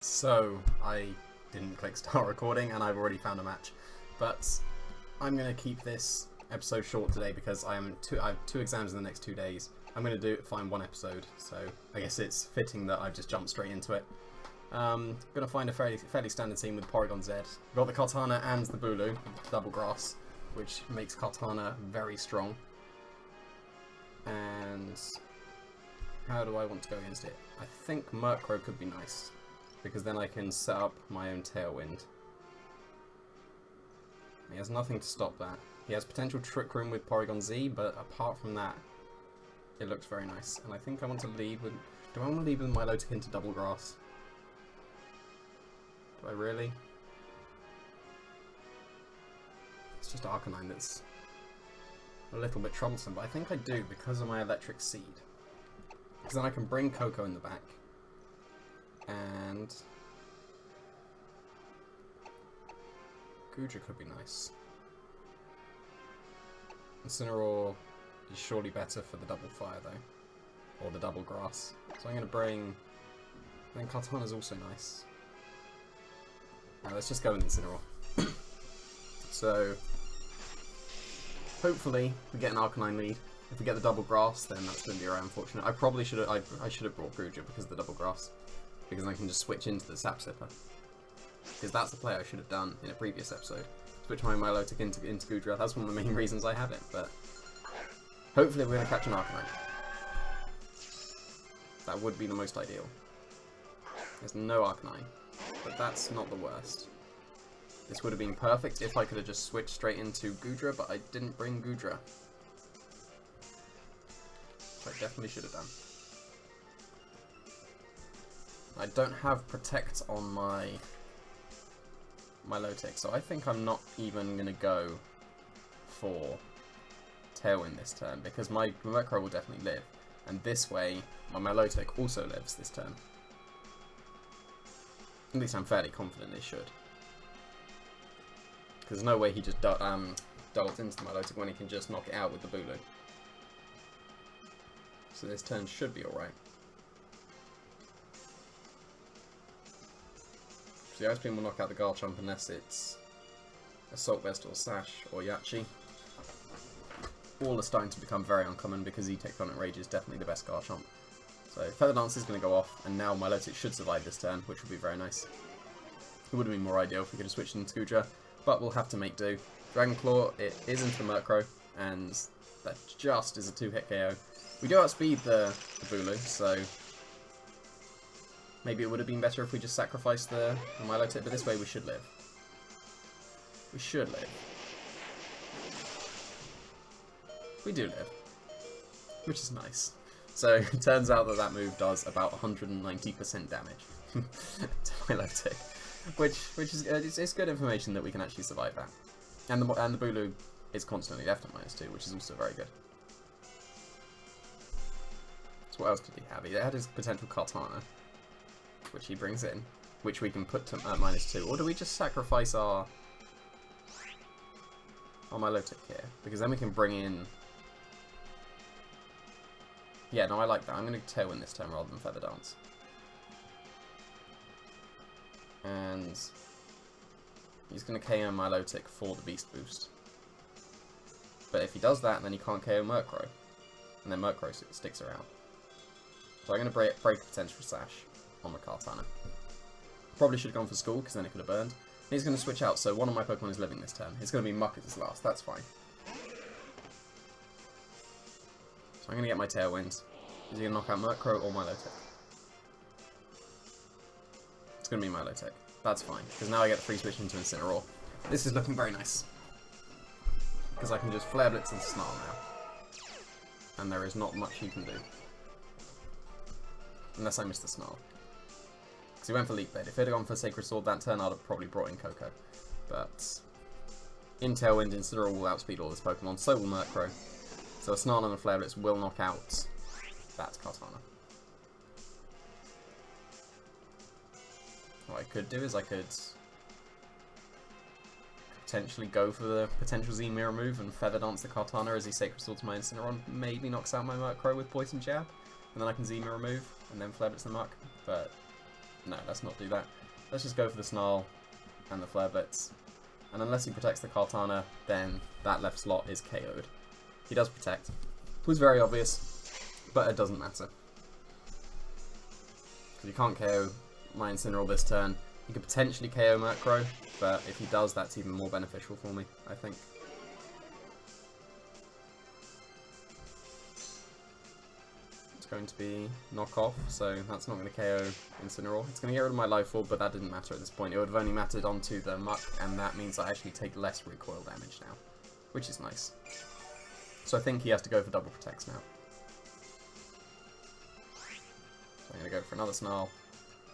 So, I didn't click start recording and I've already found a match. But I'm going to keep this episode short today because I have two exams in the next 2 days. I'm going to find one episode, so I guess it's fitting that I've just jumped straight into it. Going to find a fairly standard team with Porygon Z. We've got the Kartana and the Bulu, double grass, which makes Kartana very strong. And how do I want to go against it? I think Murkrow could be nice, because then I can set up my own Tailwind. He has nothing to stop that. He has potential Trick Room with Porygon Z, but apart from that, it looks very nice. And I think I want to lead with... Do I want to lead with Milotic into Double Grass? Do I really? It's just Arcanine that's a little bit troublesome, but I think I do because of my Electric Seed. Because then I can bring Coco in the back. And Goodra could be nice. Incineroar is surely better for the double fire though, or the double grass. So I'm going to bring. Then Kartana's also nice. Now let's just go with Incineroar. So hopefully we get an Arcanine lead. If we get the double grass, then that's going to be very unfortunate. I probably should have. I should have brought Goodra because of the double grass. Because I can just switch into the Sap Sipper. Because that's the play I should have done in a previous episode. Switch my Milotic into Goodra. That's one of the main reasons I have it, but hopefully we're going to catch an Arcanine. That would be the most ideal. There's no Arcanine, but that's not the worst. This would have been perfect if I could have just switched straight into Goodra, but I didn't bring Goodra. Which I definitely should have done. I don't have Protect on my Milotic, so I think I'm not even going to go for Tailwind this turn, because my Murkrow will definitely live, and this way my Milotic also lives this turn. At least I'm fairly confident it should. Because there's no way he just doubles into the Milotic when he can just knock it out with the Bulu. So this turn should be alright. The Ice Beam will knock out the Garchomp unless it's Assault Vest or Sash or Yachi. All are starting to become very uncommon because E-Tectonic Rage is definitely the best Garchomp. So Feather Dance is going to go off, and now Milotic should survive this turn, which would be very nice. It would have been more ideal if we could have switched into Goodra, but we'll have to make do. Dragon Claw, it is into the Murkrow, and that just is a 2-hit KO. We do outspeed the Bulu, so maybe it would have been better if we just sacrificed the Milotic, but this way we should live. We should live. We do live, which is nice. So it turns out that that move does about 190% damage to Milotic, which is it's good information that we can actually survive that. And the Bulu is constantly left at -2, which is also very good. So what else did he have? He had his potential Kartana, which he brings in, which we can put to -2. Or do we just sacrifice our Milotic here? Because then we can bring in... Yeah, no, I like that. I'm going to Tailwind this turn rather than Feather Dance. And he's going to KO Milotic for the Beast Boost. But if he does that, then he can't KO Murkrow. And then Murkrow sticks around. So I'm going to break potential Sash on the Kartana. Probably should have gone for School, because then it could have burned. And he's going to switch out, so one of my Pokemon is living this turn. It's going to be Muck at his last, that's fine. So I'm going to get my Tailwind. Is he going to knock out Murkrow or Milotic? It's going to be Milotic. That's fine, because now I get the free switch into Incineroar. This is looking very nice. Because I can just Flare Blitz and Snarl now. And there is not much he can do. Unless I miss the Snarl. Because he went for Leap Blade. If it had gone for Sacred Sword that turn, I'd have probably brought in Coco. But in Tailwind, Incineroar will outspeed all his Pokemon, so will Murkrow. So a Snarl and a Flare Blitz will knock out that Kartana. What I could do is I could potentially go for the potential Z Mirror move and Feather Dance the Kartana as he Sacred Sword to my Incineroar. Maybe knocks out my Murkrow with Poison Jab. And then I can Z Mirror move and then Flare Blitz the Muck. But No, let's not do that. Let's just go for the Snarl and the Flare Blitz. And unless he protects the Kartana, then that left slot is KO'd. He does protect. It was very obvious, but it doesn't matter. Because you can't KO my Incineroar this turn. He could potentially KO Murkrow, but if he does, that's even more beneficial for me, I think. It's going to be knockoff, so that's not going to KO Incineroar. It's going to get rid of my Life Orb, but that didn't matter at this point. It would have only mattered onto the Muck, and that means I actually take less recoil damage now, which is nice. So I think he has to go for double protects now. So I'm going to go for another Snarl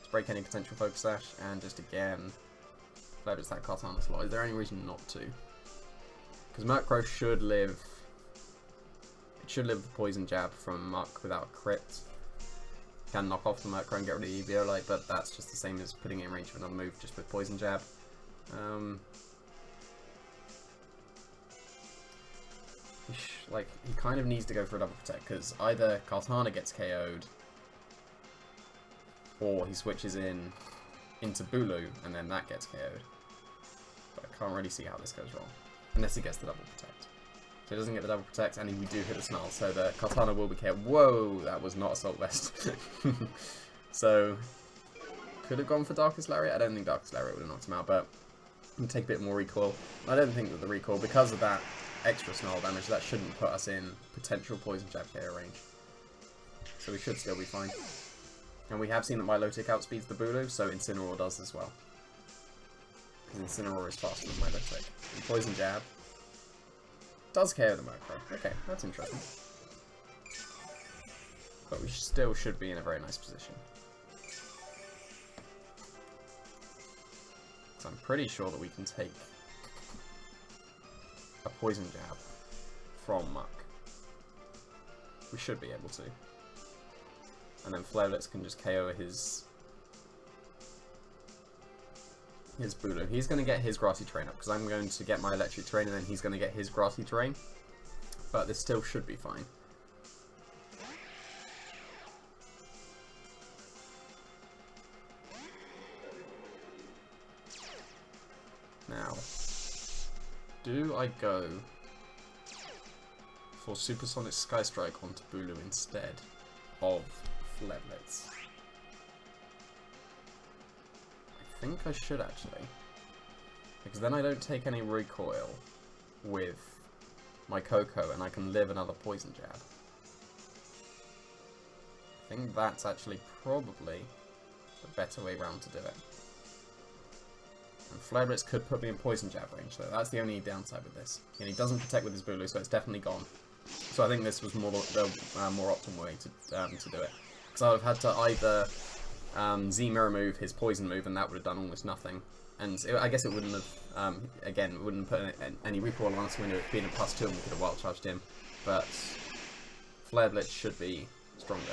to break any potential Focus Sash, and just again, leverage that Kartana slot. Is there any reason not to? Because Murkrow should live. It should live the Poison Jab from Muck without a crit. Can knock off the Murkrow and get rid of the Eviolite, but that's just the same as putting it in range of another move just with Poison Jab. He kind of needs to go for a double protect, because either Kartana gets KO'd, or he switches into Bulu, and then that gets KO'd. But I can't really see how this goes wrong, unless he gets the double protect. So he doesn't get the double protect, and we do hit the Snarl, so the Kartana will be KO'd. Whoa, that was not Assault Vest. So, could have gone for Darkest Lariat. I don't think Darkest Lariat would have knocked him out, but we'll take a bit more recoil. I don't think that the recoil, because of that extra Snarl damage, that shouldn't put us in potential Poison Jab KO range. So we should still be fine. And we have seen that Milotic outspeeds the Bulu, so Incineroar does as well. Because Incineroar is faster than Milotic. And Poison Jab does KO the Murkrow. Okay, that's interesting. But we still should be in a very nice position. So I'm pretty sure that we can take a Poison Jab from Muck. We should be able to. And then Flare Blitz can just KO his Bulu. He's going to get his Grassy Terrain up, because I'm going to get my Electric Terrain, and then he's going to get his Grassy Terrain. But this still should be fine. Now, do I go for Supersonic Sky Strike onto Bulu instead of Flare Blitz? I think I should actually, because then I don't take any recoil with my Coco, and I can live another Poison Jab. I think that's actually probably the better way round to do it. And Flare Blitz could put me in Poison Jab range, though. That's the only downside with this. And he doesn't protect with his Bulu, so it's definitely gone. So I think this was more the more optimal way to do it. Because I would have had to either Z-Mirror move his Poison move, and that would have done almost nothing. And I guess it wouldn't have, again, it wouldn't put any recoil on us when it being a +2 and we could have wild charged him. But Flare Blitz should be stronger.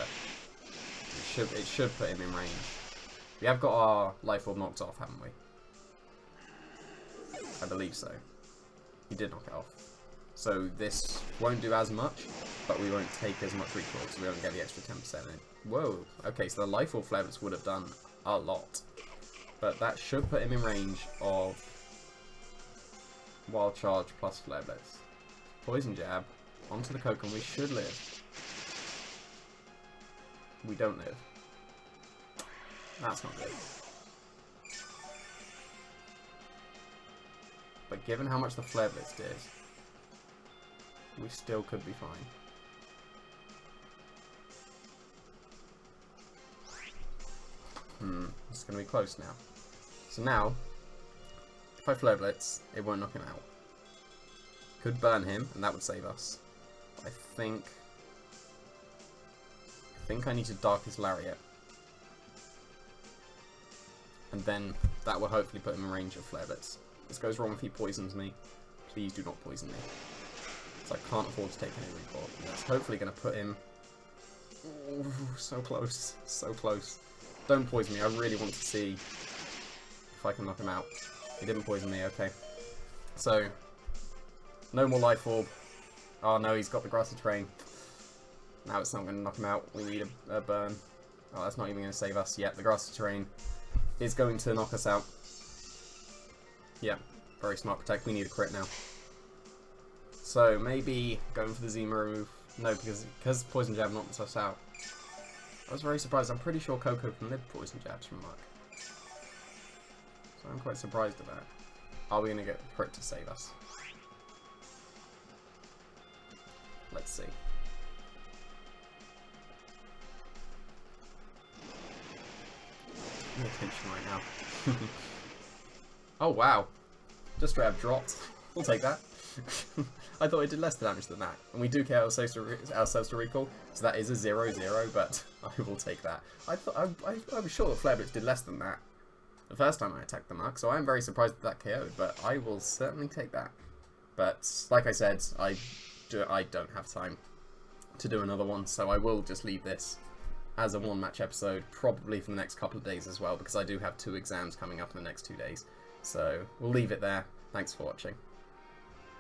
It should put him in range. We have got our Life Orb knocked off, haven't we? I believe so. He did knock it off. So this won't do as much, but we won't take as much recoil, so we don't get the extra 10% in. Whoa, okay, so the Life Orb Flare Blitz would have done a lot. But that should put him in range of Wild Charge plus Flare Blitz. Poison Jab onto the Coke, and we should live. We don't live. That's not good. But given how much the Flare Blitz did, we still could be fine. It's going to be close now. So now, if I Flare Blitz, it won't knock him out. Could burn him, and that would save us. I think I need to Darkest Lariat. And then that will hopefully put him in range of Flare Blitz. This goes wrong if he poisons me. Please do not poison me. So I can't afford to take any recoil. And that's hopefully going to put him... Ooh, so close. So close. Don't poison me. I really want to see if I can knock him out. He didn't poison me. Okay. So, no more Life Orb. Oh no, he's got the Grassy Terrain. Now it's not going to knock him out. We need a burn. Oh, that's not even going to save us yet. The grassy terrain is going to knock us out. Yeah, very smart protect. We need a crit now. So maybe going for the Zima move. No, because Poison Jab knocks us out. I was very surprised. I'm pretty sure Coco can live Poison Jabs from Muck. So I'm quite surprised at that. Are we going to get a crit to save us? Let's see. Pay attention right now. Oh wow. Just straight up dropped. We'll take that. I thought it did less damage than that. And we do get ourselves to recall, so that is a 0-0, but I will take that. I was sure that Flare Blitz did less than that the first time I attacked the Muck, so I am very surprised that KO'd, but I will certainly take that. But like I said, I don't have time to do another one, so I will just leave this as a one-match episode, probably for the next couple of days as well, because I do have 2 exams coming up in the next 2 days. So we'll leave it there. Thanks for watching.